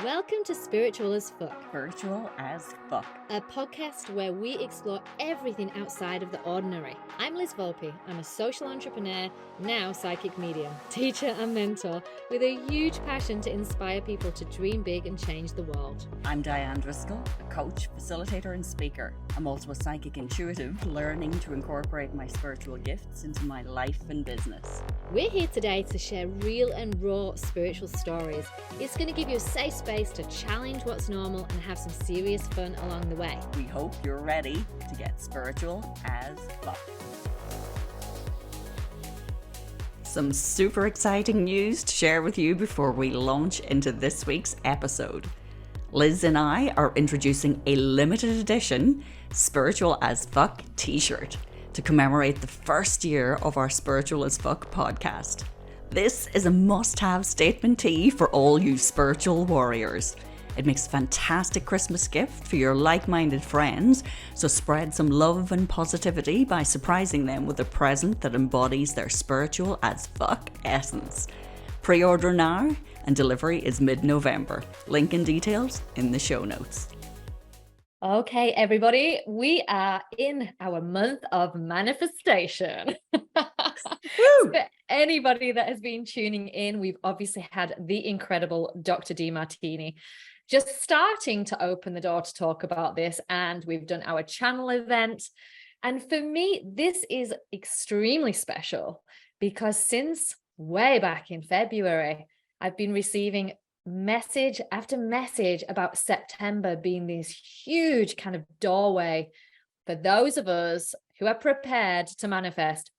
Welcome to Spiritual as Fuck, Spiritual as Fuck. a podcast where we explore everything outside of the ordinary. I'm Liz Volpe. I'm a social entrepreneur, now psychic medium, teacher and mentor, with a huge passion to inspire people to dream big and change the world. I'm Dianne, a coach, facilitator and speaker. I'm also a psychic intuitive, learning to incorporate my spiritual gifts into my life and business. We're here today to share real and raw spiritual stories. It's going to give you a safe space to challenge what's normal and have some serious fun along the way. We hope you're ready to get spiritual as fuck. Some super exciting news to share with you before we launch into this week's episode. Liz and I are introducing a limited edition Spiritual as Fuck t-shirt to commemorate the first year of our Spiritual as Fuck podcast. This is a must-have statement tee for all you spiritual warriors. It makes a fantastic Christmas gift for your like-minded friends, so spread some love and positivity by surprising them with a present that embodies their spiritual as fuck essence. Pre-order now, and delivery is mid-November. Link and details in the show notes. Okay, everybody, we are in our month of manifestation. For anybody that has been tuning in, we've obviously had the incredible Dr. Demartini just starting to open the door to talk about this, and we've done our channel event. And for me, this is extremely special because since way back in February, I've been receiving message after message about September being this huge kind of doorway for those of us who are prepared to manifest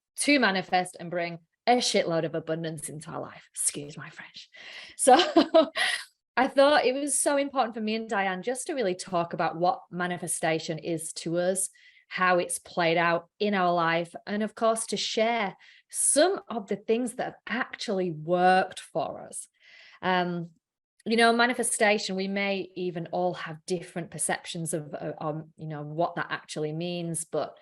and bring a shitload of abundance into our life. Excuse my French. So I thought it was so important for me and Dianne just to really talk about what manifestation is to us, how it's played out in our life, and of course to share some of the things that have actually worked for us. Manifestation, we may even all have different perceptions of what that actually means. But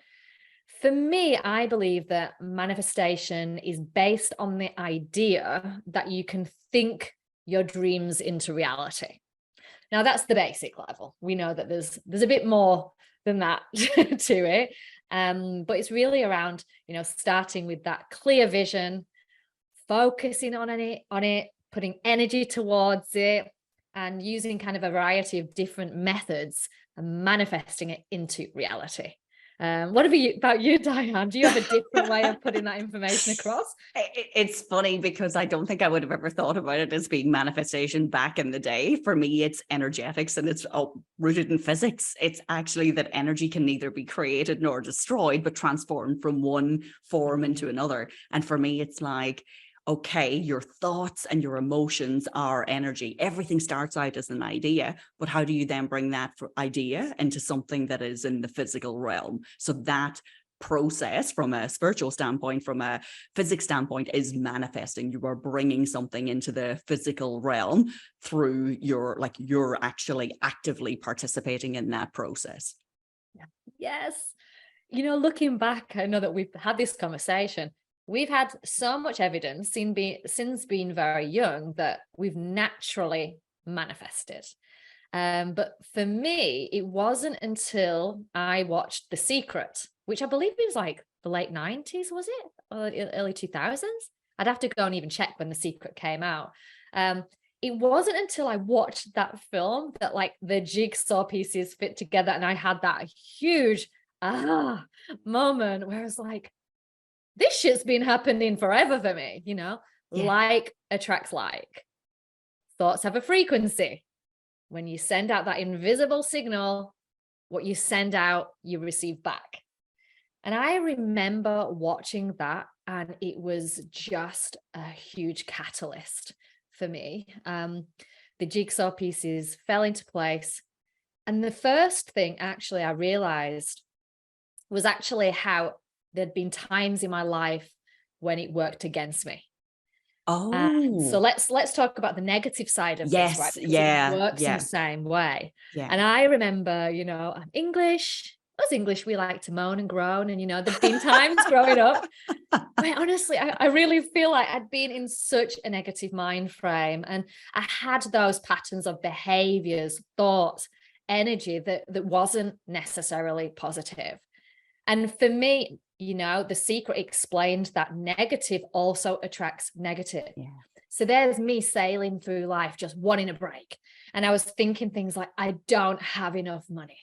for me, I believe that manifestation is based on the idea that you can think your dreams into reality. Now, that's the basic level. We know that there's a bit more than that to it. But it's really around, starting with that clear vision, focusing on it, putting energy towards it, and using kind of a variety of different methods and manifesting it into reality. What about you, Dianne? Do you have a different way of putting that information across? It's funny because I don't think I would have ever thought about it as being manifestation back in the day. For me, it's energetics, and it's rooted in physics. It's actually that energy can neither be created nor destroyed, but transformed from one form into another. And for me, it's like, okay, your thoughts and your emotions are energy. Everything starts out as an idea, but how do you then bring that idea into something that is in the physical realm? So that process from a spiritual standpoint, from a physics standpoint, is manifesting. You are bringing something into the physical realm through you're actually actively participating in that process. Yes. Looking back, I know that we've had this conversation. We've had so much evidence since being very young that we've naturally manifested. But for me, it wasn't until I watched The Secret, which I believe it was like the late 90s, was it? Or early 2000s? I'd have to go and even check when The Secret came out. It wasn't until I watched that film that like the jigsaw pieces fit together, and I had that huge moment where I was like, this shit's been happening forever for me, Like attracts like. Thoughts have a frequency. When you send out that invisible signal, what you send out, you receive back. And I remember watching that, and it was just a huge catalyst for me. The jigsaw pieces fell into place. And the first thing actually I realized was actually how there'd been times in my life when it worked against me. So let's talk about the negative side of this, right? Because it works in the same way. And I remember, I'm English, us English, we like to moan and groan. And, there've been times growing up where honestly, I really feel like I'd been in such a negative mind frame. And I had those patterns of behaviors, thoughts, energy that wasn't necessarily positive. And for me, The Secret explained that negative also attracts negative. Yeah. So there's me sailing through life, just wanting a break. And I was thinking things like, I don't have enough money.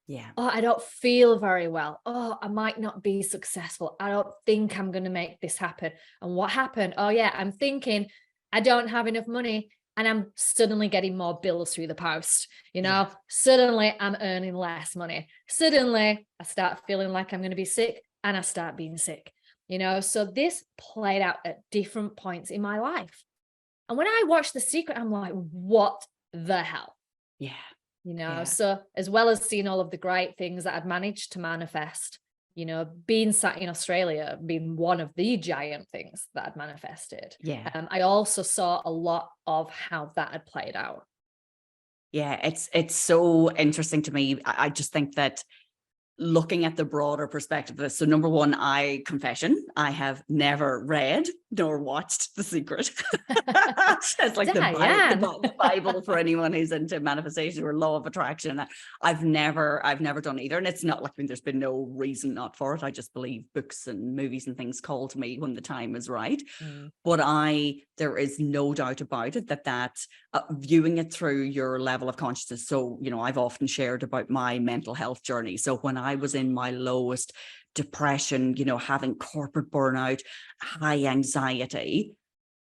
Yeah. Oh, I don't feel very well. Oh, I might not be successful. I don't think I'm going to make this happen. And what happened? Oh yeah, I'm thinking I don't have enough money, and I'm suddenly getting more bills through the post. Yeah. Suddenly I'm earning less money. Suddenly I start feeling like I'm going to be sick, and I start being sick. So this played out at different points in my life. And when I watched The Secret, I'm like, what the hell? Yeah. Yeah. So as well as seeing all of the great things that I'd managed to manifest, being sat in Australia being one of the giant things that I'd manifested. Yeah. I also saw a lot of how that had played out. Yeah. It's so interesting to me. I just think that looking at the broader perspective of this. So number one, confession, I have never read nor watched The Secret. It's like the Bible for anyone who's into manifestation or law of attraction. And that I've never done either. And it's not like, there's been no reason not for it. I just believe books and movies and things call to me when the time is right. But there is no doubt about it that viewing it through your level of consciousness. So, I've often shared about my mental health journey. So when I was in my lowest depression, having corporate burnout, high anxiety,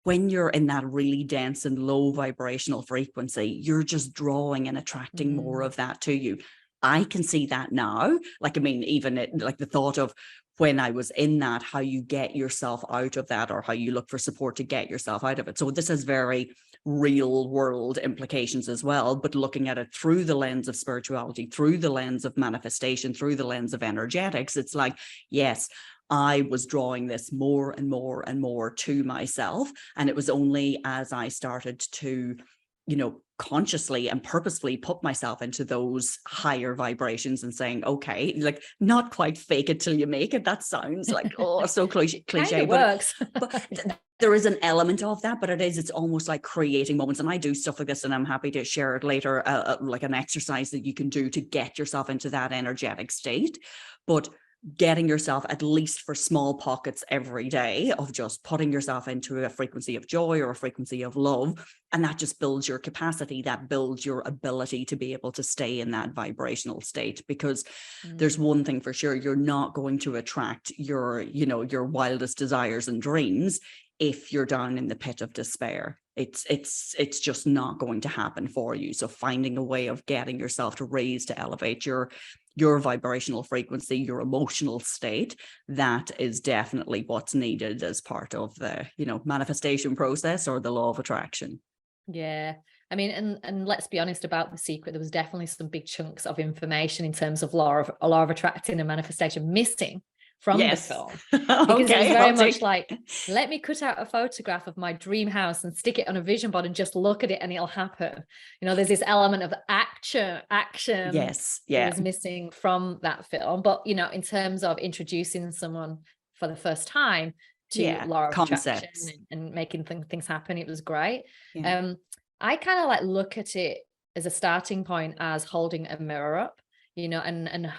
when you're in that really dense and low vibrational frequency, you're just drawing and attracting more of that to you. I can see that now. Even the thought of when I was in that, how you get yourself out of that, or how you look for support to get yourself out of it. So this has very real world implications as well, but looking at it through the lens of spirituality, through the lens of manifestation, through the lens of energetics, it's like, yes, I was drawing this more and more and more to myself. And it was only as I started to, consciously and purposefully put myself into those higher vibrations and saying, okay, not quite fake it till you make it. That sounds like, so cliche, It works. but there is an element of that, but it's almost like creating moments. And I do stuff like this, and I'm happy to share it later, like an exercise that you can do to get yourself into that energetic state. But getting yourself, at least for small pockets every day, of just putting yourself into a frequency of joy or a frequency of love. And that just builds your capacity, that builds your ability to be able to stay in that vibrational state. Because there's one thing for sure, you're not going to attract your wildest desires and dreams if you're down in the pit of despair. It's just not going to happen for you. So finding a way of getting yourself to raise, to elevate your vibrational frequency, your emotional state, that is definitely what's needed as part of the, manifestation process or the law of attraction. Yeah. I mean, and let's be honest about The Secret. There was definitely some big chunks of information in terms of law of attracting and manifestation missing from the film, because it was very much like, let me cut out a photograph of my dream house and stick it on a vision board and just look at it and it'll happen. There's this element of action. Yes. Yeah. Was missing from that film. But, in terms of introducing someone for the first time to law of attraction and making things happen, it was great. Yeah. I kind of like look at it as a starting point as holding a mirror up, and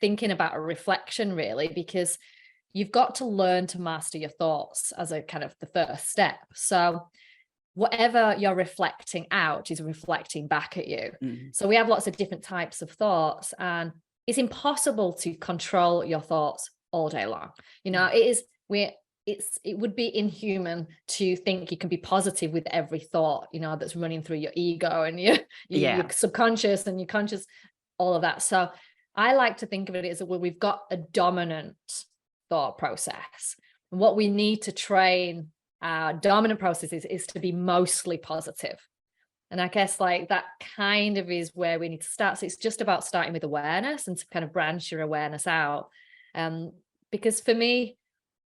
thinking about a reflection, really, because you've got to learn to master your thoughts as a kind of the first step. So whatever you're reflecting out is reflecting back at you. So we have lots of different types of thoughts, and it's impossible to control your thoughts all day long. It would be inhuman to think you can be positive with every thought, that's running through your ego and your subconscious and your conscious, all of that. So I like to think of it as we've got a dominant thought process. And what we need to train our dominant processes is to be mostly positive. And I guess that kind of is where we need to start. So it's just about starting with awareness and to kind of branch your awareness out. Because for me,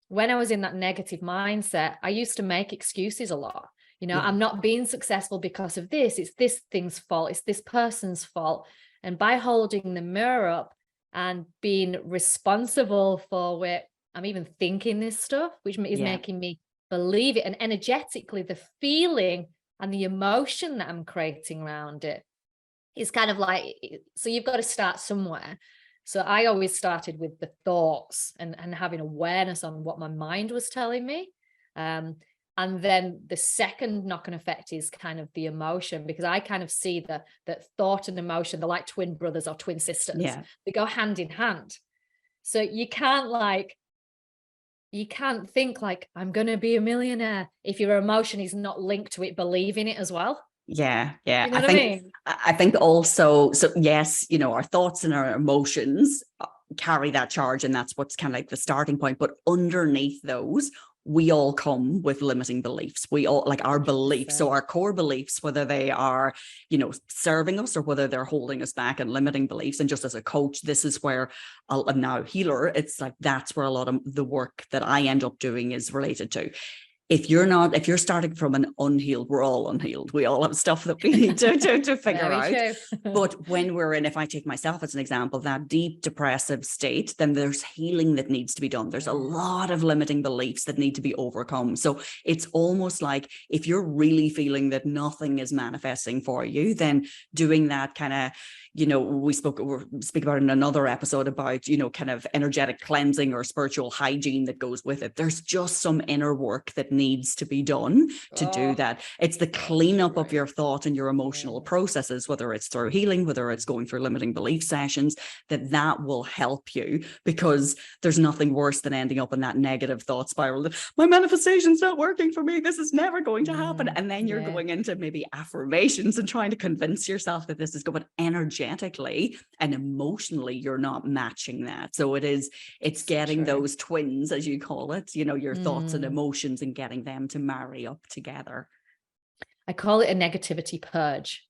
when I was in that negative mindset, I used to make excuses a lot. I'm not being successful because of this. It's this thing's fault. It's this person's fault. And by holding the mirror up, and being responsible for where I'm even thinking this stuff, which is Yeah. making me believe it. And energetically, the feeling and the emotion that I'm creating around it is kind of like, so you've got to start somewhere. So I always started with the thoughts and having awareness on what my mind was telling me. And then the second knock-on effect is kind of the emotion, because I kind of see that thought and emotion, they're like twin brothers or twin sisters. Yeah. They go hand in hand. So you can't think like, I'm going to be a millionaire if your emotion is not linked to it believing it as well. Yeah. Yeah. You know what I mean? I think also, so yes, you know, our thoughts and our emotions carry that charge, and that's what's kind of like the starting point. But underneath those, we all come with limiting beliefs. We all, like, our beliefs. So our core beliefs, whether they are, you know, serving us or whether they're holding us back, and limiting beliefs. And just as a coach, this is where I'm now healer. It's like, that's where a lot of the work that I end up doing is related to. If you're starting from an unhealed, we're all unhealed. We all have stuff that we need to figure out. But when we're in, if I take myself as an example, that deep depressive state, then there's healing that needs to be done. There's a lot of limiting beliefs that need to be overcome. So it's almost like, if you're really feeling that nothing is manifesting for you, then doing that kind of, you know, we speak about in another episode about, you know, kind of energetic cleansing or spiritual hygiene that goes with it. There's just some inner work that needs to be done to do that. It's the cleanup of your thought and your emotional processes, whether it's through healing, whether it's going through limiting belief sessions, that will help you, because there's nothing worse than ending up in that negative thought spiral. My manifestation's not working for me. This is never going to happen. And then you're going into maybe affirmations and trying to convince yourself that this is going, energetically and emotionally, you're not matching that. So it's getting those twins, as you call it, you know, your thoughts and emotions, and getting them to marry up together. I call it a negativity purge.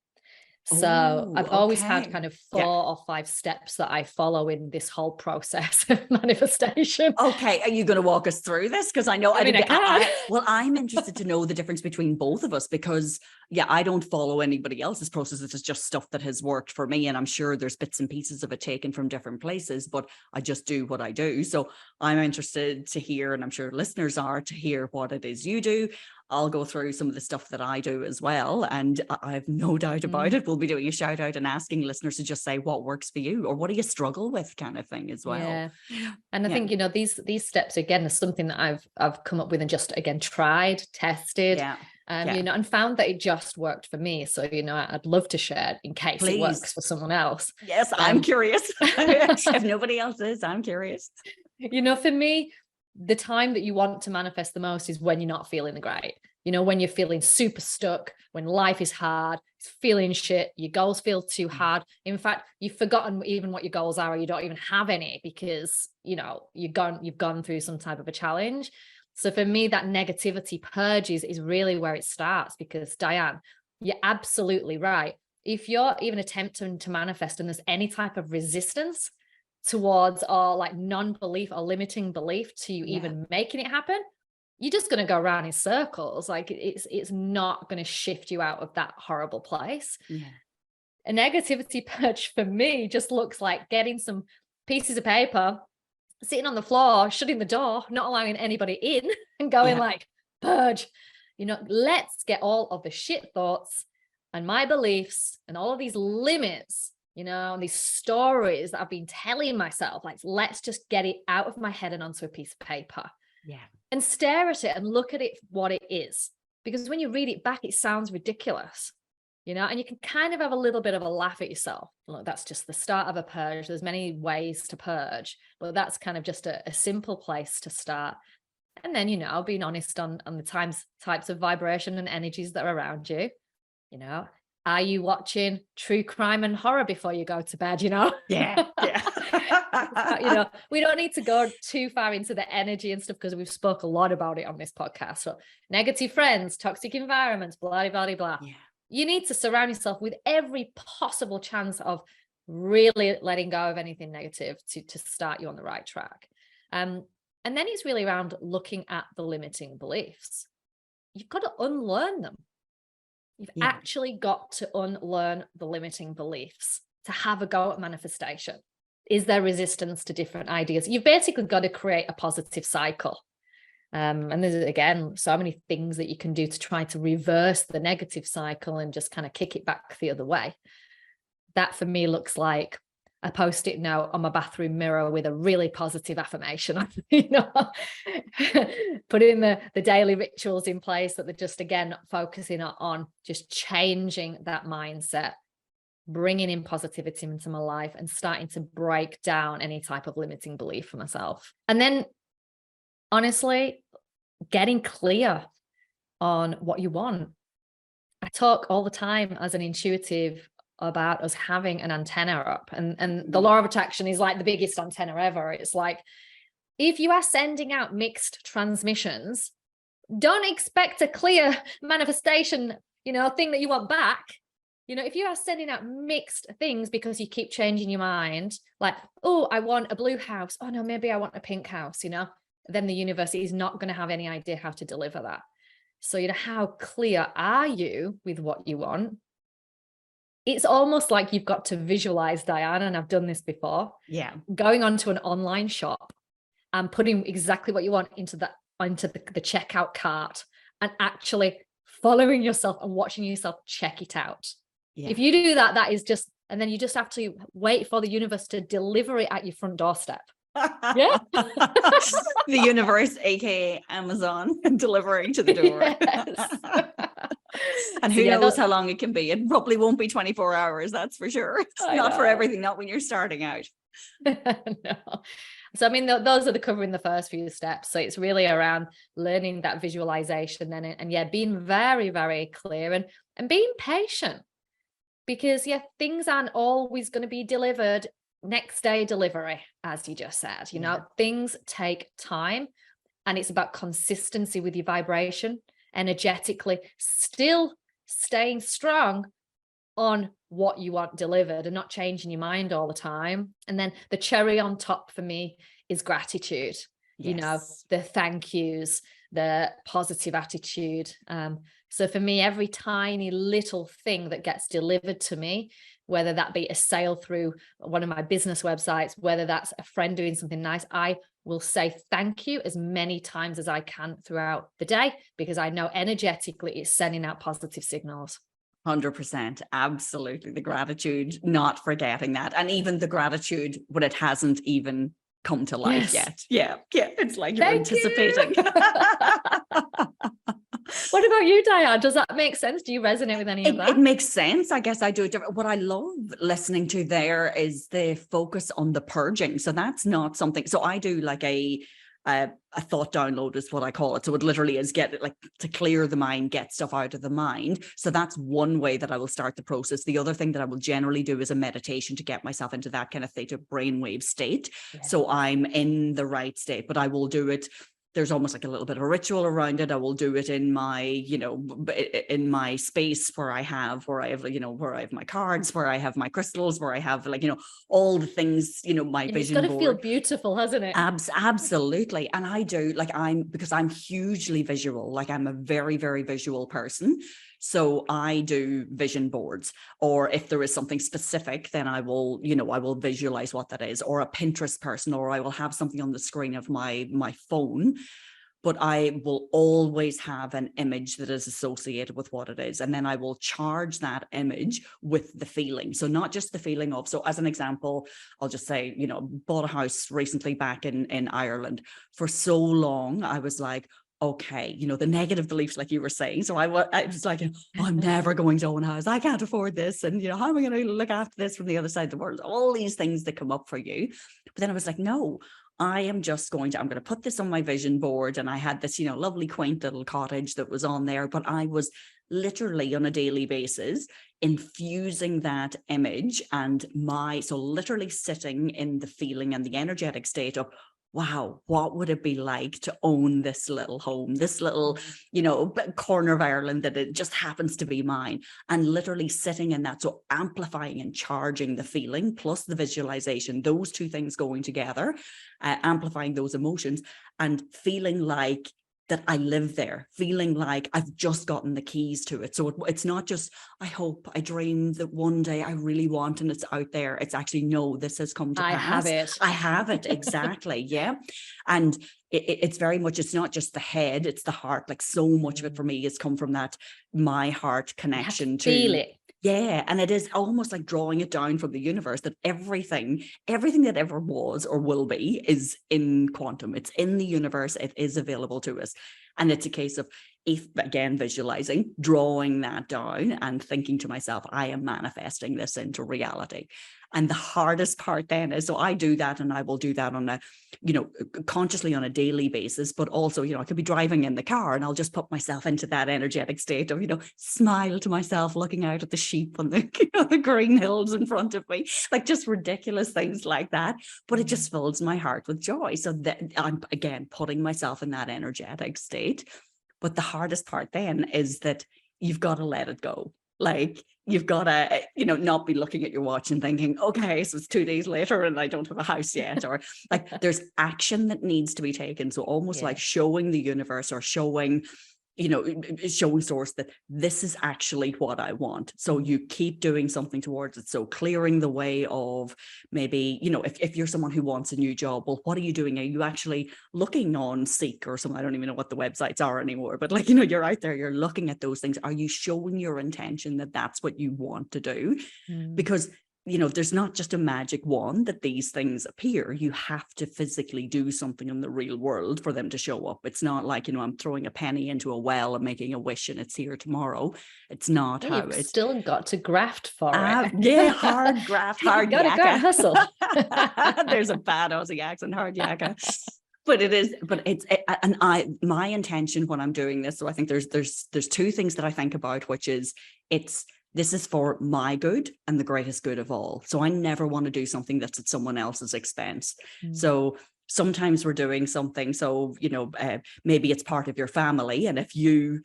So I've always had kind of 4 or 5 steps that I follow in this whole process of manifestation. Okay. Are you going to walk us through this? Because I know well, I'm interested to know the difference between both of us, because I don't follow anybody else's process. This is just stuff that has worked for me. And I'm sure there's bits and pieces of it taken from different places, but I just do what I do. So I'm interested to hear, and I'm sure listeners are, to hear what it is you do. I'll go through some of the stuff that I do as well. And I have no doubt about it. We'll be doing a shout out and asking listeners to just say what works for you, or what do you struggle with, kind of thing as well. Yeah. And I think, you know, these steps, again, is something that I've come up with and just, again, tried, tested, you know, and found that it just worked for me. So, you know, I'd love to share it in case it works for someone else. Yes, I'm curious. If nobody else is, I'm curious. You know, for me, the time that you want to manifest the most is when you're not feeling great. You know, when you're feeling super stuck, when life is hard, it's feeling shit, your goals feel too hard. In fact, you've forgotten even what your goals are, or you don't even have any, because, you know, you've gone through some type of a challenge. So for me, that negativity purge is really where it starts, because Dianne, you're absolutely right. If you're even attempting to manifest and there's any type of resistance towards, or like non-belief or limiting belief to you even making it happen, you're just going to go around in circles. Like it's not going to shift you out of that horrible place. A negativity purge for me just looks like getting some pieces of paper, sitting on the floor, shutting the door, not allowing anybody in, and going like, purge, you know, let's get all of the shit thoughts and my beliefs and all of these limits, you know, and these stories that I've been telling myself, like, let's just get it out of my head and onto a piece of paper. And stare at it and look at it for what it is. Because when you read it back, it sounds ridiculous, you know, and you can kind of have a little bit of a laugh at yourself. Look, that's just the start of a purge. There's many ways to purge, but that's kind of just a simple place to start. And then, you know, being honest on the types of vibration and energies that are around you. You know, are you watching true crime and horror before you go to bed, you know? You know, we don't need to go too far into the energy and stuff, because we've spoke a lot about it on this podcast. So negative friends, toxic environments, blah, blah, blah, blah. You need to surround yourself with every possible chance of really letting go of anything negative to start you on the right track. And then it's really around looking at the limiting beliefs. You've got to unlearn them. You've actually got to unlearn the limiting beliefs to have a go at manifestation. is there resistance to different ideas? You've basically got to create a positive cycle. And there's, again, so many things that you can do to try to reverse the negative cycle and just kind of kick it back the other way. That for me looks like a post-it note on my bathroom mirror with a really positive affirmation on, putting the daily rituals in place that they're just, again, focusing on just changing that mindset, bringing in positivity into my life and starting to break down any type of limiting belief for myself. And then, honestly, getting clear on what you want. I talk all the time as an intuitive about us having an antenna up, and the law of attraction is like the biggest antenna ever. It's like, if you are sending out mixed transmissions, don't expect a clear manifestation, thing that you want back. If you are sending out mixed things because you keep changing your mind, like, oh, I want a blue house. Oh no, maybe I want a pink house, then the universe is not going to have any idea how to deliver that. So, how clear are you with what you want? It's almost like you've got to visualize, Dianne, and I've done this before. Yeah. Going onto an online shop and putting exactly what you want into the checkout cart and actually following yourself and watching yourself check it out. Yeah. If you do that, that is just, and then you just have to wait for the universe to deliver it at your front doorstep. Yeah. The universe, aka Amazon, delivering to the door. Yes. And who knows how long it can be. It probably won't be 24 hours, that's for sure. It's not for everything, not when you're starting out. No. So, those are covering the first few steps. So it's really around learning that visualization then, and being very, very clear and being patient, because things aren't always going to be delivered next day delivery, as you just said. Things take time, and it's about consistency with your vibration, energetically still staying strong on what you want delivered and not changing your mind all the time. And then the cherry on top for me is gratitude. Yes. The thank yous, the positive attitude. So for me, every tiny little thing that gets delivered to me, whether that be a sale through one of my business websites, whether that's a friend doing something nice, I will say thank you as many times as I can throughout the day, because I know energetically it's sending out positive signals. 100%. Absolutely. The gratitude, not forgetting that. And even the gratitude when it hasn't even come to life yet. Yeah. It's like you're anticipating. What about you, Dianne? Does that make sense? Do you resonate with any of that? It makes sense. I guess I do. What I love listening to there is the focus on the purging. So that's not something. So I do like a thought download is what I call it. So it literally is to clear the mind, get stuff out of the mind. So that's one way that I will start the process. The other thing that I will generally do is a meditation to get myself into that kind of theta brainwave state. Yeah. So I'm in the right state, but I will do it. There's almost like a little bit of a ritual around it. I will do it in my, in my space where I have my cards, where I have my crystals, where I have all the things, my vision board. It's got to feel beautiful, hasn't it? Absolutely. And I do, because I'm hugely visual, I'm a very, very visual person. So I do vision boards, or if there is something specific, then I will visualize what that is, or a Pinterest person, or I will have something on the screen of my phone, but I will always have an image that is associated with what it is. And then I will charge that image with the feeling. So not just the feeling of, so as an example, I'll just say, bought a house recently back in Ireland. For so long, I was like, okay, the negative beliefs, like you were saying. So I was like, I'm never going to own a house. I can't afford this. And, how am I going to look after this from the other side of the world? All these things that come up for you. But then I was like, no, I'm going to put this on my vision board. And I had this, lovely, quaint little cottage that was on there. But I was literally on a daily basis infusing that image and so literally sitting in the feeling and the energetic state of, wow, what would it be like to own this little home, this little, corner of Ireland that it just happens to be mine, and literally sitting in that. So amplifying and charging the feeling plus the visualization, those two things going together, amplifying those emotions and feeling like that I live there, feeling like I've just gotten the keys to it. So it's not just, I hope, I dream that one day I really want and it's out there. It's actually, no, this has come to I pass. have it. I have it, exactly. Yeah. And it's very much, it's not just the head, it's the heart. Like so much of it for me has come from that, my heart connection to feel it. Yeah. And it is almost like drawing it down from the universe, that everything that ever was or will be is in quantum. It's in the universe. It is available to us. And it's a case of, if again, visualizing, drawing that down and thinking to myself, I am manifesting this into reality. And the hardest part then is, so I do that, and I will do that on a, consciously on a daily basis, but also, I could be driving in the car and I'll just put myself into that energetic state of, smile to myself, looking out at the sheep on the, the green hills in front of me, like just ridiculous things like that. But it just fills my heart with joy. So that I'm, again, putting myself in that energetic state. But the hardest part then is that you've got to let it go. Like, you've got to, not be looking at your watch and thinking, okay, so it's 2 days later and I don't have a house yet. Or like, there's action that needs to be taken. So almost like showing the universe, or showing source that this is actually what I want. So you keep doing something towards it. So clearing the way of, maybe, if you're someone who wants a new job, well, what are you doing? Are you actually looking on Seek or something? I don't even know what the websites are anymore, but like, you're out there, you're looking at those things. Are you showing your intention that that's what you want to do? Because there's not just a magic wand that these things appear. You have to physically do something in the real world for them to show up. It's not like, I'm throwing a penny into a well and making a wish and it's here tomorrow. It's not how You've it's still got to graft for it. Yeah, hard graft, hard yakka. Go and hustle. There's a bad Aussie accent, hard yakka. But my intention when I'm doing this, so I think there's two things that I think about, which is, this is for my good and the greatest good of all. So I never want to do something that's at someone else's expense. So sometimes we're doing something, so, maybe it's part of your family. And if you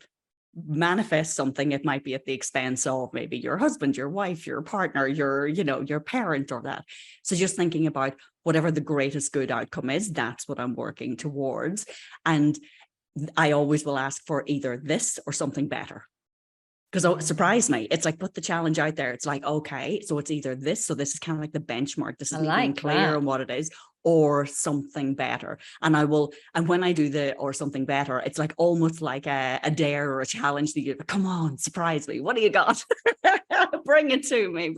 manifest something, it might be at the expense of maybe your husband, your wife, your partner, your parent, or that. So just thinking about whatever the greatest good outcome is, that's what I'm working towards. And I always will ask for either this or something better. Because it surprised me. It's like, put the challenge out there. It's like, okay, so it's either this. So this is kind of like the benchmark. This is me being clear on what it is, or something better. And when I do the or something better, it's like almost like a dare or a challenge to you. Come on, surprise me. What do you got? Bring it to me.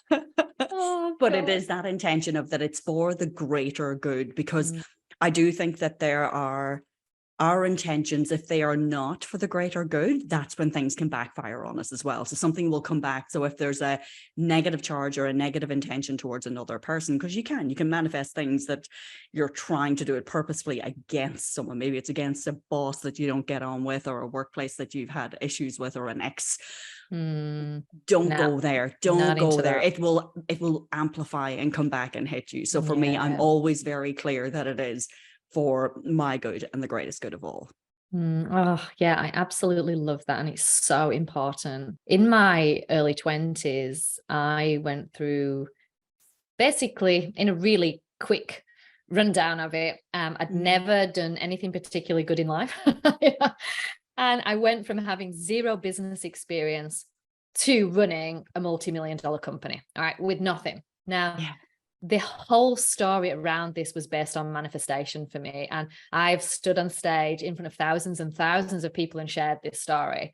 But it is that intention of that it's for the greater good, because I do think that there are our intentions, if they are not for the greater good, that's when things can backfire on us as well. So something will come back. So if there's a negative charge or a negative intention towards another person, because you can manifest things that you're trying to do it purposefully against someone. Maybe it's against a boss that you don't get on with, or a workplace that you've had issues with, or an ex. Don't go there. Don't go there. It will amplify and come back and hit you. So for me, I'm always very clear that it is for my good and the greatest good of all. Oh, yeah, I absolutely love that. And it's so important. In my early 20s, I went through, basically, in a really quick rundown of it, I'd never done anything particularly good in life. And I went from having zero business experience to running a multi-million-dollar company, all right, with nothing. Now, the whole story around this was based on manifestation for me. And I've stood on stage in front of thousands and thousands of people and shared this story,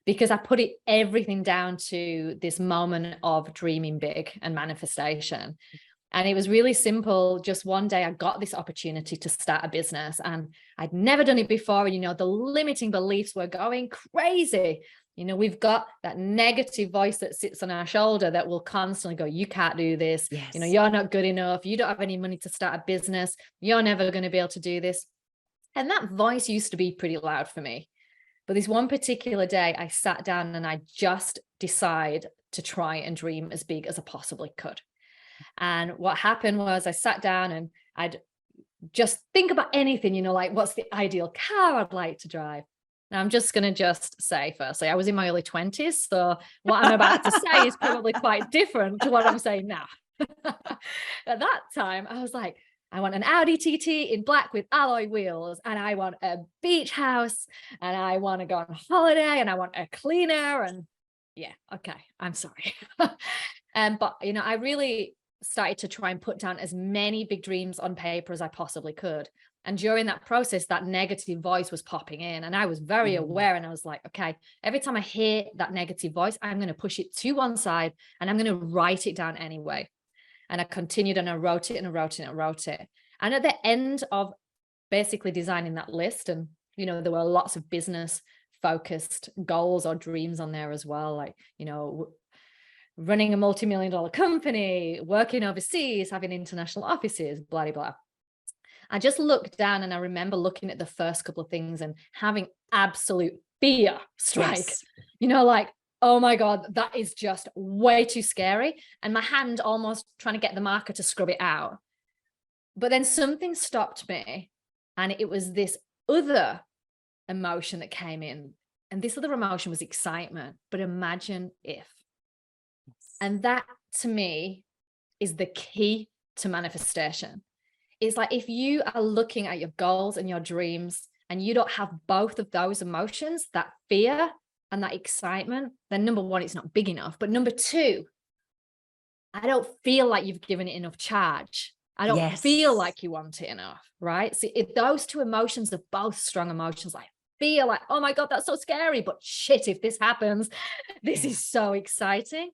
because I put everything down to this moment of dreaming big and manifestation. And it was really simple. Just one day I got this opportunity to start a business, and I'd never done it before. The limiting beliefs were going crazy. We've got that negative voice that sits on our shoulder that will constantly go, you can't do this. Yes. You're not good enough. You don't have any money to start a business. You're never going to be able to do this. And that voice used to be pretty loud for me. But this one particular day, I sat down and I just decided to try and dream as big as I possibly could. And what happened was I sat down and I'd just think about anything, like what's the ideal car I'd like to drive. Now, I'm just going to say firstly, I was in my early 20s. So what I'm about to say is probably quite different to what I'm saying now. At that time, I was like, I want an Audi TT in black with alloy wheels, and I want a beach house, and I want to go on holiday, and I want a cleaner. And yeah, okay, I'm sorry. But you know, I really started to try and put down as many big dreams on paper as I possibly could. And during that process, that negative voice was popping in, and I was very aware. And I was like, okay, every time I hear that negative voice, I'm going to push it to one side and I'm going to write it down anyway. And I continued, and I wrote it and I wrote it and I wrote it. And at the end of basically designing that list, and, you know, there were lots of business focused goals or dreams on there as well. Like, you know, running a multi-million-dollar company, working overseas, having international offices, blah, blah, blah. I just looked down, and I remember looking at the first couple of things and having absolute fear strike, Yes. you know, like, oh my God, that is just way too scary. And my hand almost trying to get the marker to scrub it out. But then something stopped me, and it was this other emotion that came in. And this other emotion was excitement, but imagine if. And that to me is the key to manifestation. It's like, if you are looking at your goals and your dreams and you don't have both of those emotions, that fear and that excitement, then number one, it's not big enough. But number two, I don't feel like you've given it enough charge. I don't feel like you want it enough, right? So if those two emotions are both strong emotions, like feel like, oh my God, that's so scary, but shit, if this happens, this is so exciting.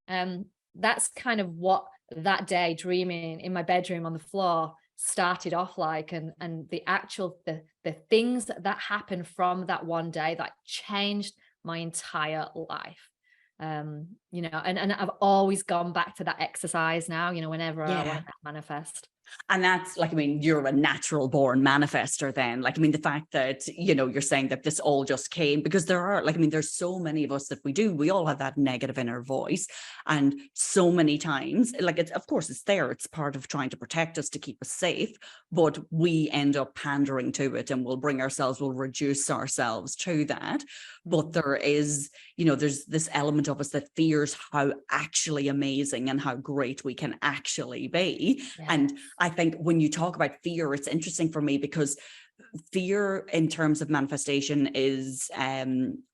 That's kind of what that day dreaming in my bedroom on the floor started off like, and the actual the things that happened from that one day that changed my entire life. You know, and I've always gone back to that exercise now, you know, whenever I want to manifest. And that's like, I mean, you're a natural born manifester then. Like, I mean, the fact that, you know, you're saying that this all just came because there are, like, I mean, there's so many of us that we all have that negative inner voice. And so many times, like, it's, of course, it's there. It's part of trying to protect us, to keep us safe. But we end up pandering to it, and we'll reduce ourselves to that. But there is, you know, there's this element of us that fears how actually amazing and how great we can actually be. Yeah. And I think when you talk about fear, it's interesting for me because fear in terms of manifestation is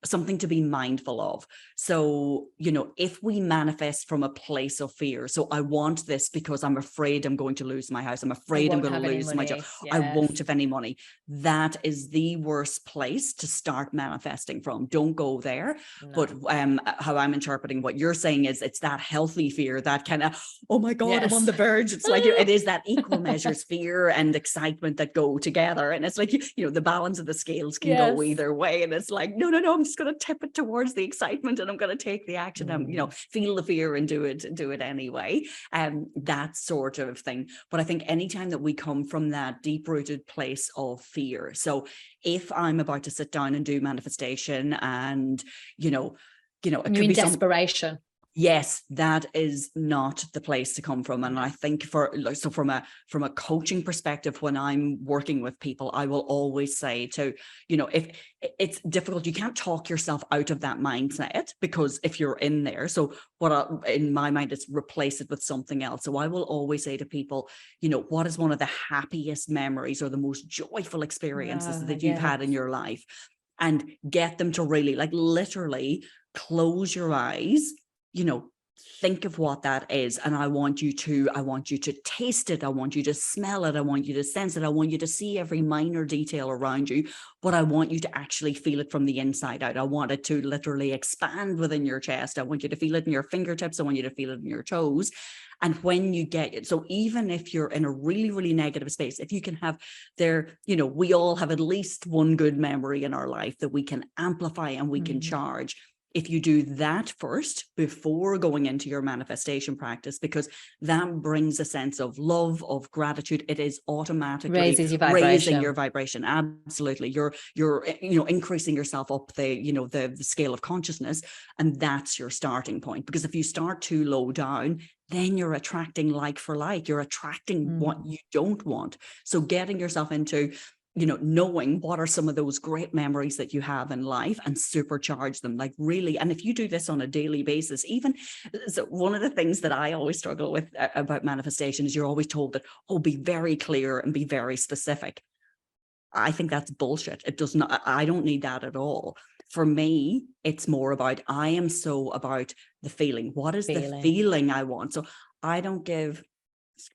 something to be mindful of. So, you know, if we manifest from a place of fear, so I want this because I'm afraid I'm going to lose my house, I'm afraid I'm going to lose my job, I won't have any money, that is the worst place to start manifesting from. Don't go there. No. But how I'm interpreting what you're saying is it's that healthy fear, that kind of, oh my God, I'm on the verge. It's like, it is that equal measures fear and excitement that go together. And it's like, you know, the balance of the scales can go either way. And it's like, no, I'm just going to tip it towards the excitement, and I'm going to take the action and, you know, feel the fear and do it anyway. That sort of thing. But I think anytime that we come from that deep rooted place of fear. So if I'm about to sit down and do manifestation and, you know, it could be desperation. Yes, that is not the place to come from. And I think from a coaching perspective, when I'm working with people, I will always say to, you know, if it's difficult, you can't talk yourself out of that mindset, because if you're in there, so in my mind, it's replace it with something else. So I will always say to people, you know, what is one of the happiest memories or the most joyful experiences that you've had in your life? And get them to really, like, literally close your eyes, you know, think of what that is. And I want you to taste it. I want you to smell it. I want you to sense it. I want you to see every minor detail around you, but I want you to actually feel it from the inside out. I want it to literally expand within your chest. I want you to feel it in your fingertips. I want you to feel it in your toes. And when you get it, so even if you're in a really, really negative space, if you can have you know, we all have at least one good memory in our life that we can amplify and we can charge. If you do that first before going into your manifestation practice, because that brings a sense of love, of gratitude, it is automatically raising your vibration. Absolutely. You're, you know, increasing yourself up the scale of consciousness. And that's your starting point. Because if you start too low down, then you're attracting like for like, you're attracting what you don't want. So getting yourself into, knowing what are some of those great memories that you have in life and supercharge them, like really. And if you do this on a daily basis, even so, one of the things that I always struggle with about manifestation is you're always told that, oh, be very clear and be very specific. I think that's bullshit. It does not, I don't need that at all. For me, it's more about, I am so about the feeling. What is the feeling I want? So I don't give,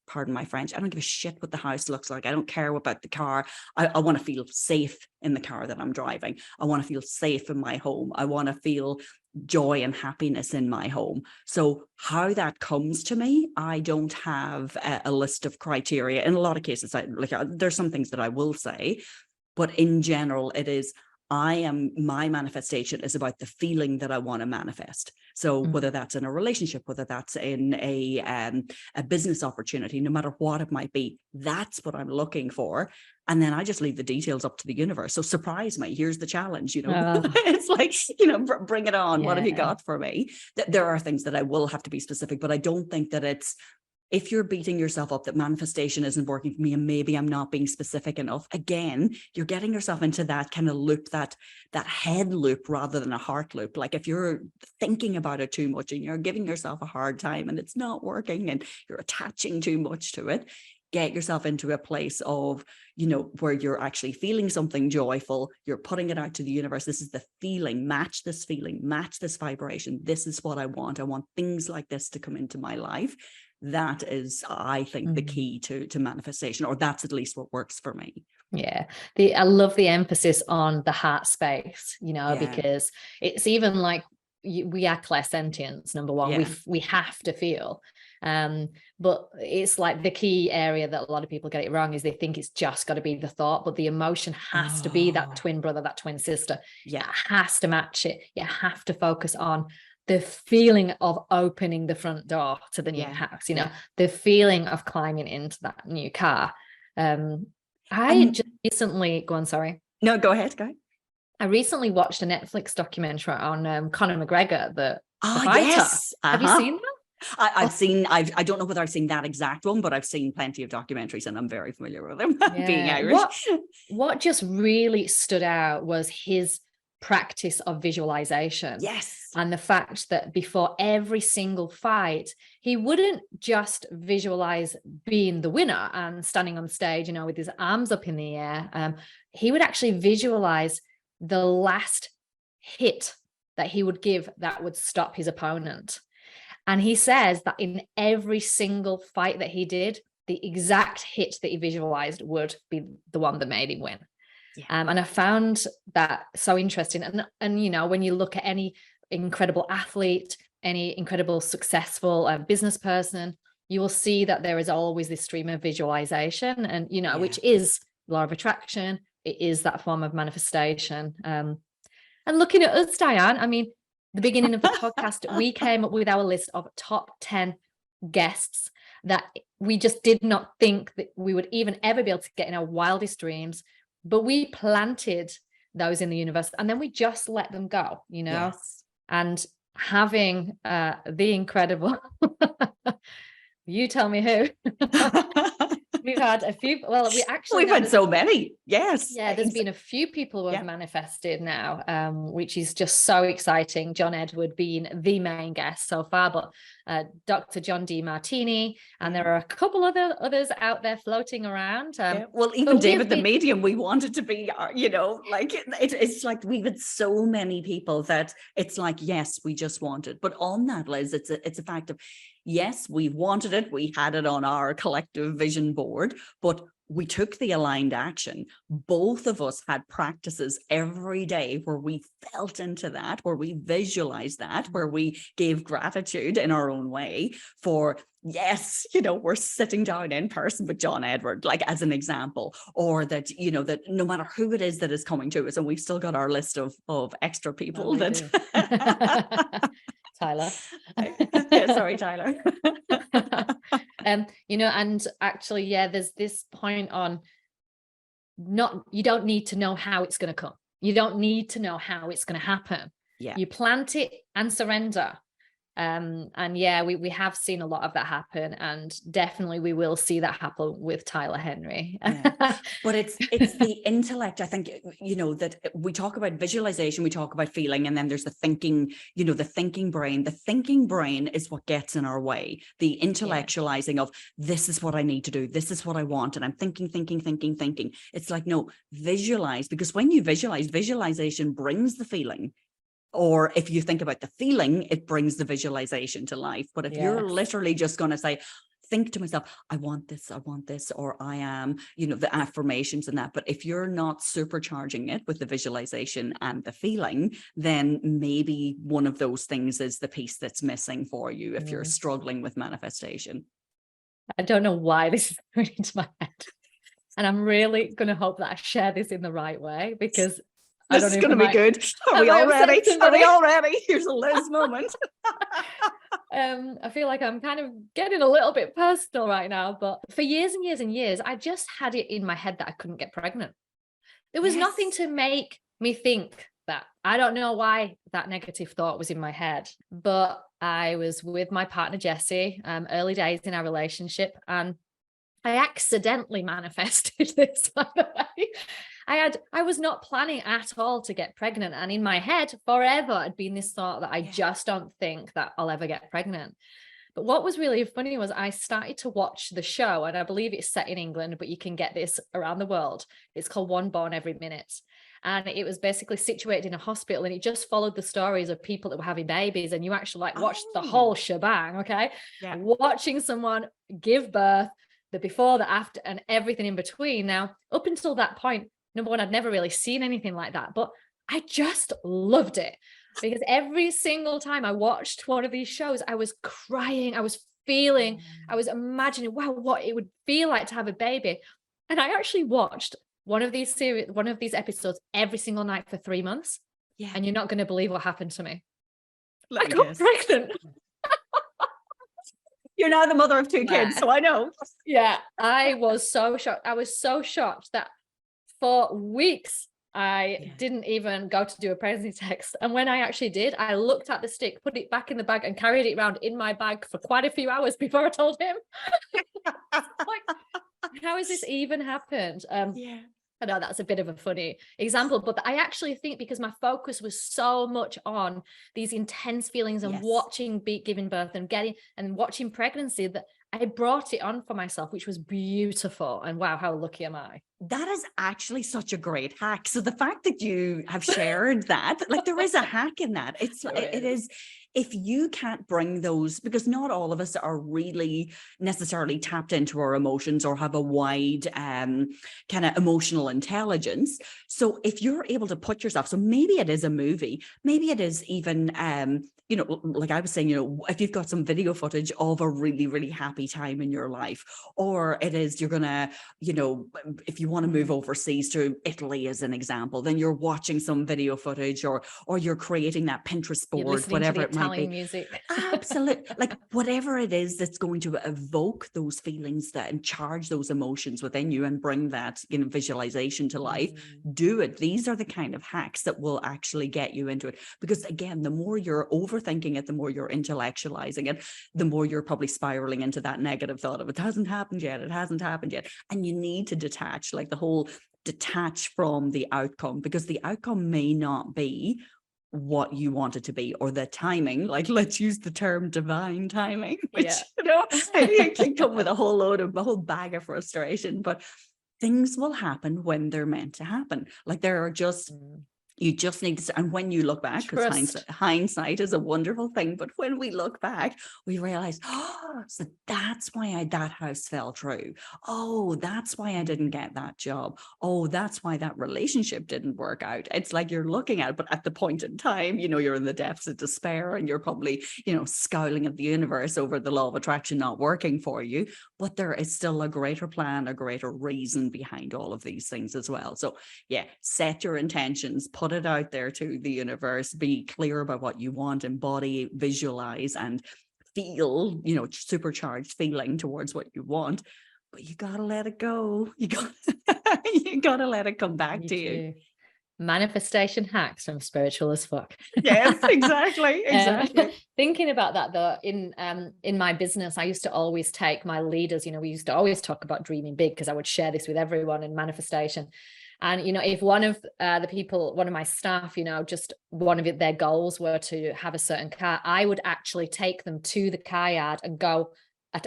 pardon my French, I don't give a shit what the house looks like. I don't care about the car. I want to feel safe in the car that I'm driving. I want to feel safe in my home. I want to feel joy and happiness in my home. So how that comes to me, I don't have a list of criteria. In a lot of cases, there's some things that I will say, but in general, it is, my manifestation is about the feeling that I want to manifest. So whether that's in a relationship, whether that's in a business opportunity, no matter what it might be, that's what I'm looking for. And then I just leave the details up to the universe. So surprise me. Here's the challenge, It's like, bring it on. Yeah. What have you got for me? There are things that I will have to be specific, but I don't think that it's, if you're beating yourself up that manifestation isn't working for me and maybe I'm not being specific enough, again, you're getting yourself into that kind of loop, that head loop rather than a heart loop. Like if you're thinking about it too much and you're giving yourself a hard time and it's not working and you're attaching too much to it, get yourself into a place of, where you're actually feeling something joyful. You're putting it out to the universe. This is the feeling, match this feeling, match this vibration. This is what I want. I want things like this to come into my life. That is, I think, the key to manifestation, or that's at least what works for me. Yeah. I love the emphasis on the heart space, because it's even like we are clairsentients, number one. Yeah. We have to feel. But it's like the key area that a lot of people get it wrong is they think it's just got to be the thought, but the emotion has to be that twin brother, that twin sister. Yeah. It has to match it. You have to focus on the feeling of opening the front door to the new house, the feeling of climbing into that new car. I just recently, go on, sorry. No, go ahead. I recently watched a Netflix documentary on Conor McGregor, the fighter. Yes. Have you seen that? I've seen, I don't know whether I've seen that exact one, but I've seen plenty of documentaries and I'm very familiar with him. Being Irish. What just really stood out was his practice of visualization. Yes. And the fact that before every single fight, he wouldn't just visualize being the winner and standing on stage, with his arms up in the air. He would actually visualize the last hit that he would give that would stop his opponent. And he says that in every single fight that he did, the exact hit that he visualized would be the one that made him win. Yeah. And I found that so interesting. And when you look at any incredible athlete, any incredible successful business person, you will see that there is always this stream of visualization and, which is law of attraction. It is that form of manifestation. And looking at us, Dianne, I mean, the beginning of the podcast, we came up with our list of top 10 guests that we just did not think that we would even ever be able to get in our wildest dreams. But we planted those in the universe and then we just let them go, Yes. And having the incredible, you tell me who. We've had a few, we've had so many. Yes. Yeah, there's been a few people who have manifested now, which is just so exciting. John Edward being the main guest so far, but Dr. John Demartini, and there are a couple others out there floating around. Well, even David the medium, we wanted to be, it's like we've had so many people that it's like, yes, we just wanted. But on that, Liz, it's a fact of, yes, we wanted it. We had it on our collective vision board, but we took the aligned action. Both of us had practices every day where we felt into that, where we visualized that, where we gave gratitude in our own way for, yes, we're sitting down in person with John Edward, like as an example, or that, that no matter who it is that is coming to us, and we've still got our list of extra people Tyler. Sorry, Tyler. And actually, there's this point on you don't need to know how it's going to come. You don't need to know how it's going to happen. Yeah. You plant it and surrender. And yeah, we have seen a lot of that happen, and definitely we will see that happen with Tyler Henry. Yeah. But it's the intellect. I think, that we talk about visualization, we talk about feeling, and then there's the thinking, the thinking brain. The thinking brain is what gets in our way. The intellectualizing of, this is what I need to do, this is what I want, and I'm thinking. It's like, no, visualize, because when you visualize, visualization brings the feeling. Or if you think about the feeling, it brings the visualization to life. But if you're literally just going to say, think to myself, I want this, or I am, the affirmations and that. But if you're not supercharging it with the visualization and the feeling, then maybe one of those things is the piece that's missing for you if you're struggling with manifestation. I don't know why this is going into my head. And I'm really going to hope that I share this in the right way, because this is going to be good. Are we all ready? Are we all ready? Here's a Liz moment. I feel like I'm kind of getting a little bit personal right now, but for years and years and years, I just had it in my head that I couldn't get pregnant. There was nothing to make me think that. I don't know why that negative thought was in my head, but I was with my partner, Jesse, early days in our relationship, and I accidentally manifested this, by the way. I was not planning at all to get pregnant. And in my head forever had been this thought that I just don't think that I'll ever get pregnant. But what was really funny was I started to watch the show, and I believe it's set in England, but you can get this around the world. It's called One Born Every Minute. And it was basically situated in a hospital, and it just followed the stories of people that were having babies. And you actually watched the whole shebang. Okay. Yeah. Watching someone give birth, the before, the after, and everything in between. Now, up until that point, number one, I'd never really seen anything like that, but I just loved it, because every single time I watched one of these shows, I was crying, I was feeling, I was imagining, wow, what it would feel like to have a baby. And I actually watched one of these episodes every single night for 3 months. Yeah. And you're not going to believe what happened to me. I got pregnant. You're now the mother of 2 kids, so I know. Yeah, I was so shocked. I was so shocked that for weeks, I didn't even go to do a pregnancy test. And when I actually did, I looked at the stick, put it back in the bag, and carried it around in my bag for quite a few hours before I told him. Like, how has this even happened? I know that's a bit of a funny example, but I actually think because my focus was so much on these intense feelings and watching giving birth and watching pregnancy, that I brought it on for myself, which was beautiful. And wow, how lucky am I? That is actually such a great hack. So the fact that you have shared that, like, there is a hack in that. It is. If you can't bring those, because not all of us are really necessarily tapped into our emotions or have a wide kind of emotional intelligence. So if you're able to put yourself, so maybe it is a movie, maybe it is even, like I was saying, if you've got some video footage of a really, really happy time in your life, or it is, you're going to, if you want to move overseas to Italy as an example, then you're watching some video footage, or you're creating that Pinterest board, whatever it might be. Music. Absolutely. Like, whatever it is that's going to evoke those feelings and charge those emotions within you and bring that, visualization to life, do it. These are the kind of hacks that will actually get you into it. Because again, the more you're overthinking it, the more you're intellectualizing it, the more you're probably spiraling into that negative thought of, it hasn't happened yet. And you need to detach, like the whole detach from the outcome, because the outcome may not be what you want it to be, or the timing, like, let's use the term divine timing, which it can come with a whole bag of frustration. But things will happen when they're meant to happen. Like, there are just you just need to, and when you look back, because hindsight is a wonderful thing, but when we look back, we realize, so that's why that house fell through. Oh, that's why I didn't get that job. Oh, that's why that relationship didn't work out. It's like you're looking at it, but at the point in time, you're in the depths of despair, and you're probably, scowling at the universe over the law of attraction not working for you. But there is still a greater plan, a greater reason behind all of these things as well. So set your intentions, put it out there to the universe, be clear about what you want, embody, visualize, and feel, supercharged feeling towards what you want. But you got to let it go. You got to let it come back to you. Manifestation hacks from Spiritual as Fuck. Yes, exactly. Thinking about that though, in my business, I used to always take my leaders, we used to always talk about dreaming big, because I would share this with everyone in manifestation. And, if one of the people, one of my staff, just one of their goals were to have a certain car, I would actually take them to the car yard and go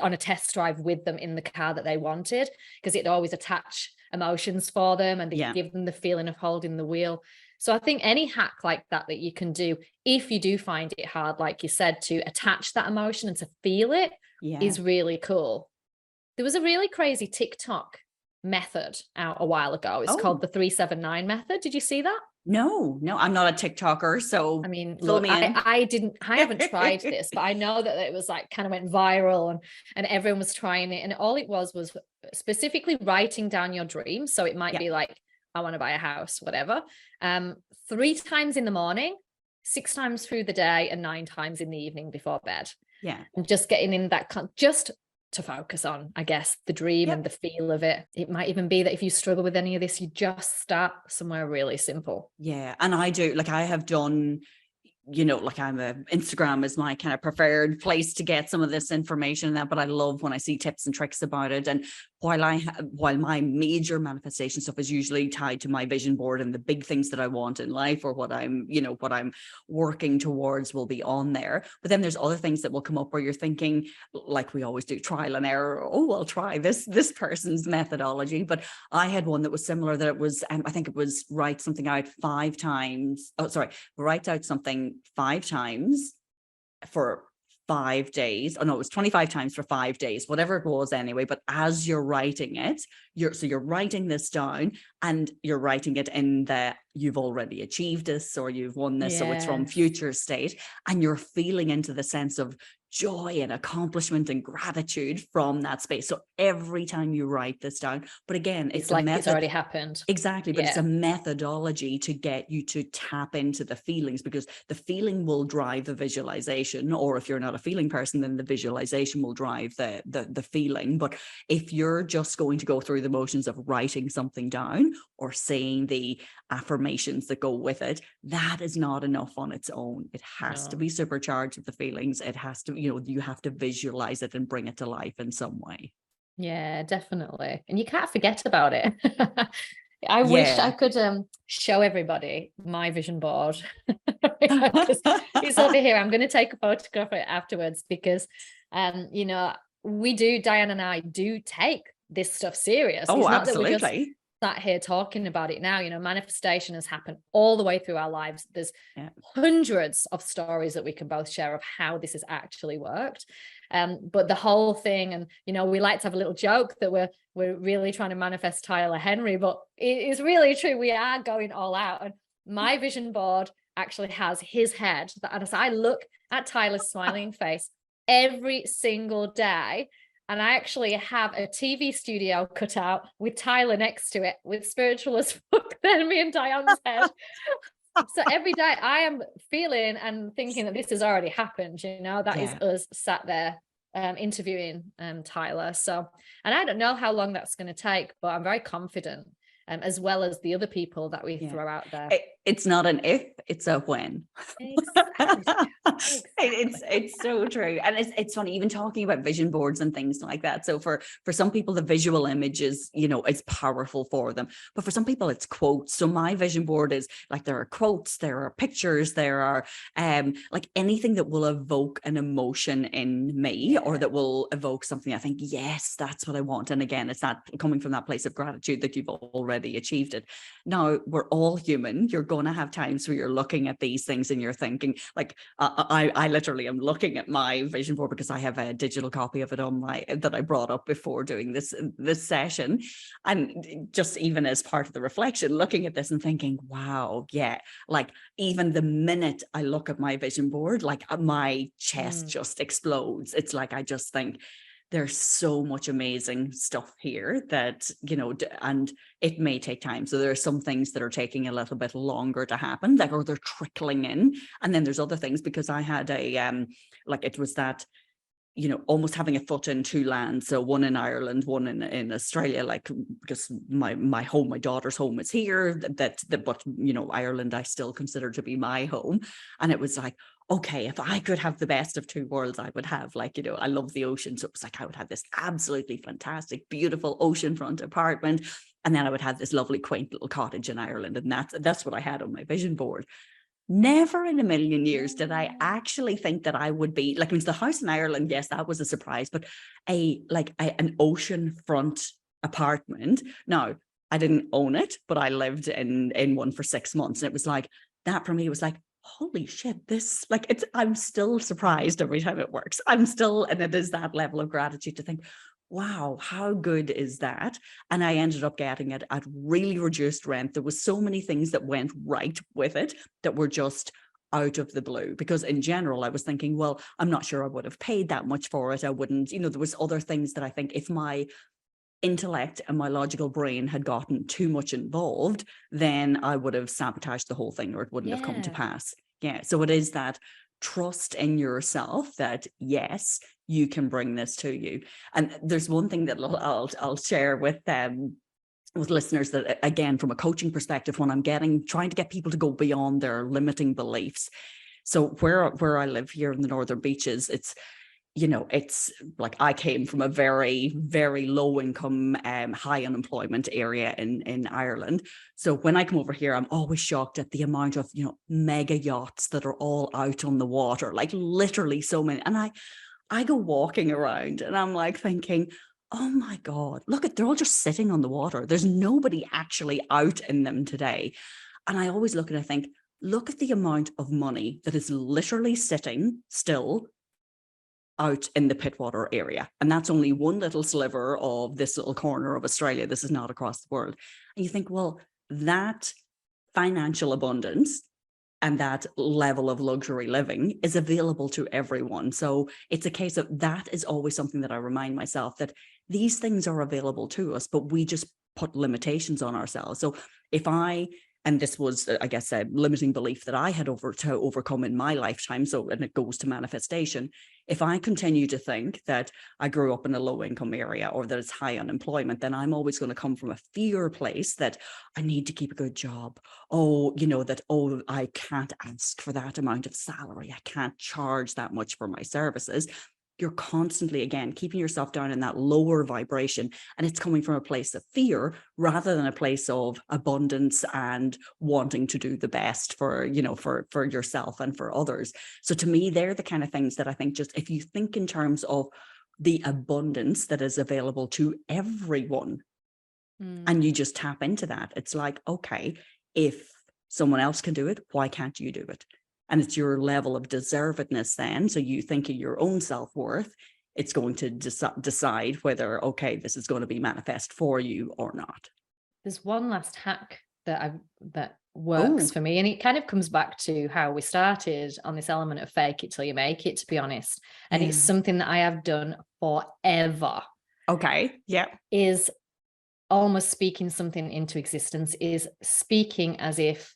on a test drive with them in the car that they wanted, because it'd always attach emotions for them and give them the feeling of holding the wheel. So I think any hack like that you can do, if you do find it hard, like you said, to attach that emotion and to feel it, is really cool. There was a really crazy TikTok method out a while ago. It's called the 379 method. Did you see that? No, I'm not a TikToker, so I mean, look, I haven't tried this, but I know that it was like kind of went viral and everyone was trying it. And all it was specifically writing down your dreams. So it might be like, I want to buy a house, whatever. 3 times in the morning, 6 times through the day, and 9 times in the evening before bed. Yeah. And just getting in that, just to focus on, I guess, the dream and the feel of it. It might even be that if you struggle with any of this, you just start somewhere really simple. Yeah. And I do, like, I have done, like Instagram is my kind of preferred place to get some of this information and that, but I love when I see tips and tricks about it. And while my major manifestation stuff is usually tied to my vision board and the big things that I want in life, or what I'm working towards, will be on there. But then there's other things that will come up where you're thinking, like we always do, trial and error. Oh, I'll try this person's methodology. But I had one that was similar, that it was, I think it was write something out 5 times. Oh, sorry, write out something 5 times for 5 days. Oh no, it was 25 times for 5 days, whatever it was anyway. But as you're writing it, you're writing this down, and you're writing it in the you've already achieved this, or you've won this, so it's from future state, and you're feeling into the sense of joy and accomplishment and gratitude from that space. So every time you write this down, but again, it's like it's already happened. Exactly. But it's a methodology to get you to tap into the feelings, because the feeling will drive the visualization. Or if you're not a feeling person, then the visualization will drive the feeling. But if you're just going to go through the motions of writing something down or saying the affirmations that go with it, that is not enough on its own. It has to be supercharged with the feelings. It has to, you have to visualize it and bring it to life in some way. Yeah, definitely. And you can't forget about it. I wish I could show everybody my vision board. It's over here. I'm going to take a photograph of it afterwards, because we do, Dianne and I do take this stuff serious. Oh, it's not absolutely. That we just sat here talking about it now. Manifestation has happened all the way through our lives. There's hundreds of stories that we can both share of how this has actually worked. But the whole thing, and we like to have a little joke that we're really trying to manifest Tyler Henry, but it is really true. We are going all out. And my vision board actually has his head. And as I look at Tyler's smiling face every single day, and I actually have a TV studio cut out with Tyler next to it, with Spiritual as Fuck, then me and Diane's head. So every day I am feeling and thinking that this has already happened. That is us sat there interviewing Tyler. So, and I don't know how long that's going to take, but I'm very confident, as well as the other people that we throw out there. It's not an if, it's a when. Exactly. It's so true. And it's funny, even talking about vision boards and things like that. So for some people, the visual image is, is powerful for them. But for some people, it's quotes. So my vision board is like, there are quotes, there are pictures, there are like anything that will evoke an emotion in me, or that will evoke something I think, yes, that's what I want. And again, it's not coming from that place of gratitude that you've already achieved it. Now, we're all human. You're going to have times where you're looking at these things and you're thinking, like, I literally am looking at my vision board, because I have a digital copy of it on that I brought up before doing this session. And just even as part of the reflection, looking at this and thinking, wow, like even the minute I look at my vision board, like my chest just explodes. It's like, I just think, there's so much amazing stuff here that, and it may take time. So there are some things that are taking a little bit longer to happen, or they're trickling in. And then there's other things, because I had it was that almost having a foot in two lands. So one in Ireland, one in Australia, like, because my home, my daughter's home is here, but Ireland I still consider to be my home. And it was like, okay, if I could have the best of two worlds, I would have, like, I love the ocean. So it was like, I would have this absolutely fantastic, beautiful oceanfront apartment. And then I would have this lovely, quaint little cottage in Ireland. And that's what I had on my vision board. Never in a million years did I actually think that I would be like, the house in Ireland, yes, that was a surprise, but an oceanfront apartment. No, I didn't own it, but I lived in one for 6 months. And it was like, that for me was like, holy shit, I'm still surprised every time it works. And it is that level of gratitude to think, wow, how good is that? And I ended up getting it at really reduced rent. There was so many things that went right with it that were just out of the blue, because in general, I was thinking, well, I'm not sure I would have paid that much for it. I wouldn't, there was other things that I think if my intellect and my logical brain had gotten too much involved, then I would have sabotaged the whole thing, or it wouldn't have come to pass. Yeah. So it is that trust in yourself that, yes, you can bring this to you. And there's one thing that I'll share with listeners, that, again, from a coaching perspective, when I'm trying to get people to go beyond their limiting beliefs. So where I live here in the Northern Beaches, it's like, I came from a very, very low income, high unemployment area in Ireland. So when I come over here, I'm always shocked at the amount of, mega yachts that are all out on the water, like literally so many. And I go walking around and I'm like thinking, oh my God, they're all just sitting on the water. There's nobody actually out in them today. And I always look and I think, look at the amount of money that is literally sitting still out in the Pittwater area. And that's only one little sliver of this little corner of Australia. This is not across the world. And you think, well, that financial abundance and that level of luxury living is available to everyone. So it's a case of, that is always something that I remind myself, that these things are available to us, but we just put limitations on ourselves. So and this was, I guess, a limiting belief that I had to overcome in my lifetime. So, and it goes to manifestation. If I continue to think that I grew up in a low income area, or that it's high unemployment, then I'm always going to come from a fear place that I need to keep a good job. I can't ask for that amount of salary. I can't charge that much for my services. You're constantly, again, keeping yourself down in that lower vibration. And it's coming from a place of fear rather than a place of abundance and wanting to do the best for yourself and for others. So to me, they're the kind of things that I think, just if you think in terms of the abundance that is available to everyone, and you just tap into that, it's like, okay, if someone else can do it, why can't you do it? And it's your level of deservedness then. So you think of your own self-worth, it's going to decide whether, okay, this is going to be manifest for you or not. There's one last hack that works for me. And it kind of comes back to how we started on this element of fake it till you make it, to be honest. And it's something that I have done forever. Okay. Yeah. Is almost speaking something into existence, is speaking as if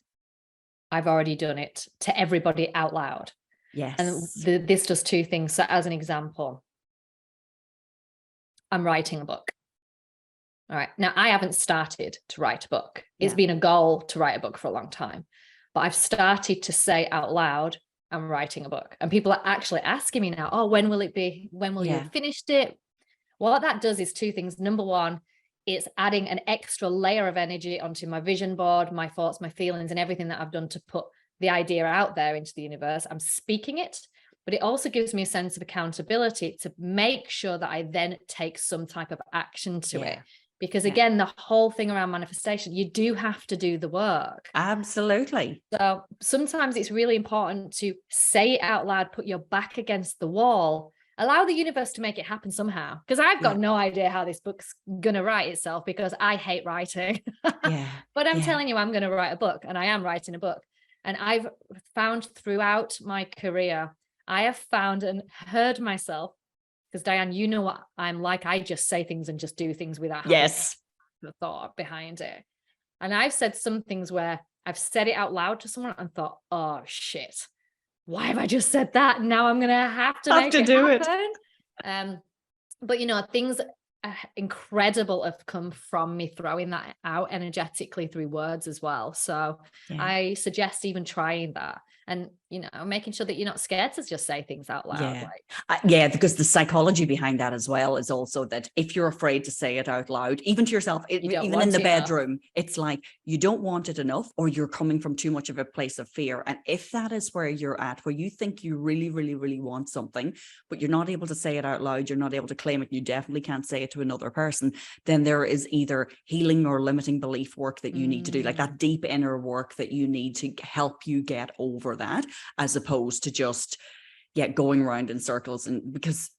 I've already done it to everybody out loud. Yes. And this does two things. So as an example, I'm writing a book. All right. Now, I haven't started to write a book. It's been a goal to write a book for a long time. But I've started to say out loud, I'm writing a book. And people are actually asking me now, oh, when will it be? When will you have finished it? What that does is two things. Number one, it's adding an extra layer of energy onto my vision board, my thoughts, my feelings, and everything that I've done to put the idea out there into the universe. I'm speaking it, but it also gives me a sense of accountability to make sure that I then take some type of action to it. Because again, the whole thing around manifestation, you do have to do the work. Absolutely. So sometimes it's really important to say it out loud, put your back against the wall, allow the universe to make it happen somehow. Because I've got no idea how this book's going to write itself, because I hate writing. But I'm telling you, I'm going to write a book, and I am writing a book. And I've found throughout my career, I have found and heard myself, because Dianne, you know what I'm like. I just say things and just do things without having the thought behind it. And I've said some things where I've said it out loud to someone and thought, oh shit, why have I just said that? Now I'm going to have to make it happen. But, things incredible have come from me throwing that out energetically through words as well. So Yeah. I suggest even trying that, and making sure that you're not scared to just say things out loud. Yeah, because the psychology behind that as well is also that if you're afraid to say it out loud, even to yourself, even in the bedroom, it's like you don't want it enough, or you're coming from too much of a place of fear. And if that is where you're at, where you think you really, really, really want something, but you're not able to say it out loud, you're not able to claim it, you definitely can't say it to another person, then there is either healing or limiting belief work that you need to do, like that deep inner work that you need to help you get over that, as opposed to just going around in circles. And because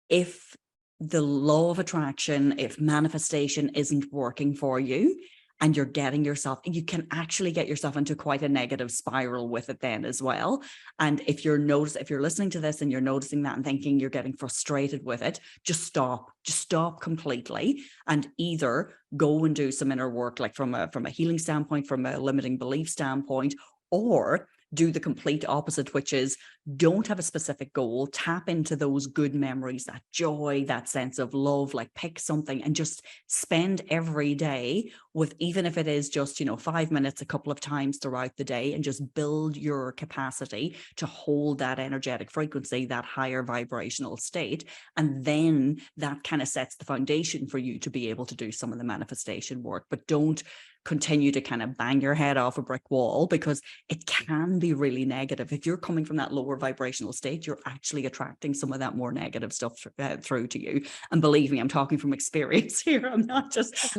if the law of attraction, if manifestation isn't working for you, and you're getting yourself, you can actually get yourself into quite a negative spiral with it then as well. And if you're listening to this and you're noticing that and thinking you're getting frustrated with it, just stop completely, and either go and do some inner work, like from a healing standpoint, from a limiting belief standpoint, or do the complete opposite, which is don't have a specific goal, tap into those good memories, that joy, that sense of love, like pick something and just spend every day with, even if it is just, 5 minutes a couple of times throughout the day, and just build your capacity to hold that energetic frequency, that higher vibrational state. And then that kind of sets the foundation for you to be able to do some of the manifestation work. But don't continue to kind of bang your head off a brick wall, because it can be really negative. If you're coming from that lower vibrational state, you're actually attracting some of that more negative stuff through to you. And believe me, I'm talking from experience here. I'm not just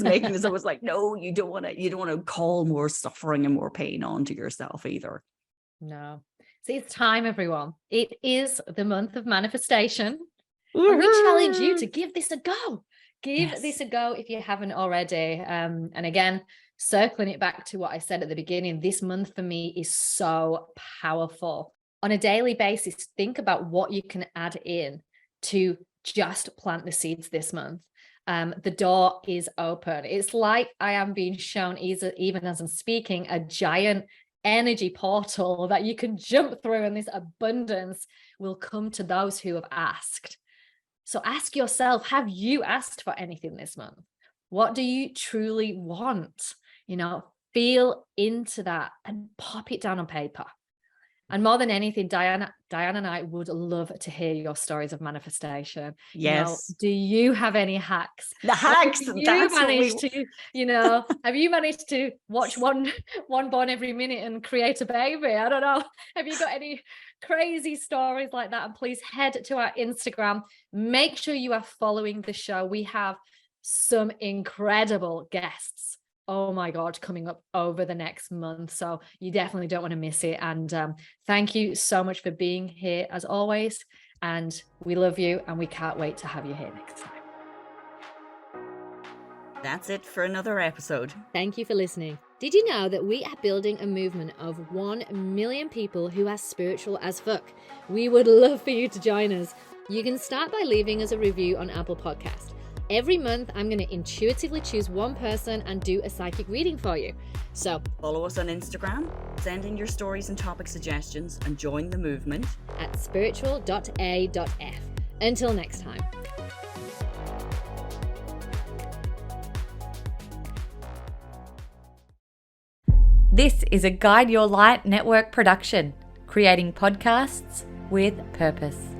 making this. I was like, no, you don't want to call more suffering and more pain onto yourself either. No. See, it's time, everyone. It is the month of manifestation. And we challenge you to give this a go. Give this a go if you haven't already. And again, circling it back to what I said at the beginning, this month for me is so powerful. On a daily basis, think about what you can add in to just plant the seeds this month. The door is open. It's like I am being shown, even as I'm speaking, a giant energy portal that you can jump through, and this abundance will come to those who have asked. So ask yourself, have you asked for anything this month? What do you truly want? Feel into that and pop it down on paper. And more than anything, Dianne and I would love to hear your stories of manifestation. Yes. Do you have any hacks? The hacks. Have you managed to watch one born every minute and create a baby? I don't know. Have you got any crazy stories like that? And please head to our Instagram. Make sure you are following the show. We have some incredible guests, oh my God, coming up over the next month. So you definitely don't want to miss it. And thank you so much for being here as always. And we love you, and we can't wait to have you here next time. That's it for another episode. Thank you for listening. Did you know that we are building a movement of 1 million people who are spiritual as fuck? We would love for you to join us. You can start by leaving us a review on Apple Podcast. Every month, I'm going to intuitively choose one person and do a psychic reading for you. So follow us on Instagram, send in your stories and topic suggestions, and join the movement at spiritual.a.f. Until next time. This is a Guide Your Light Network production, creating podcasts with purpose.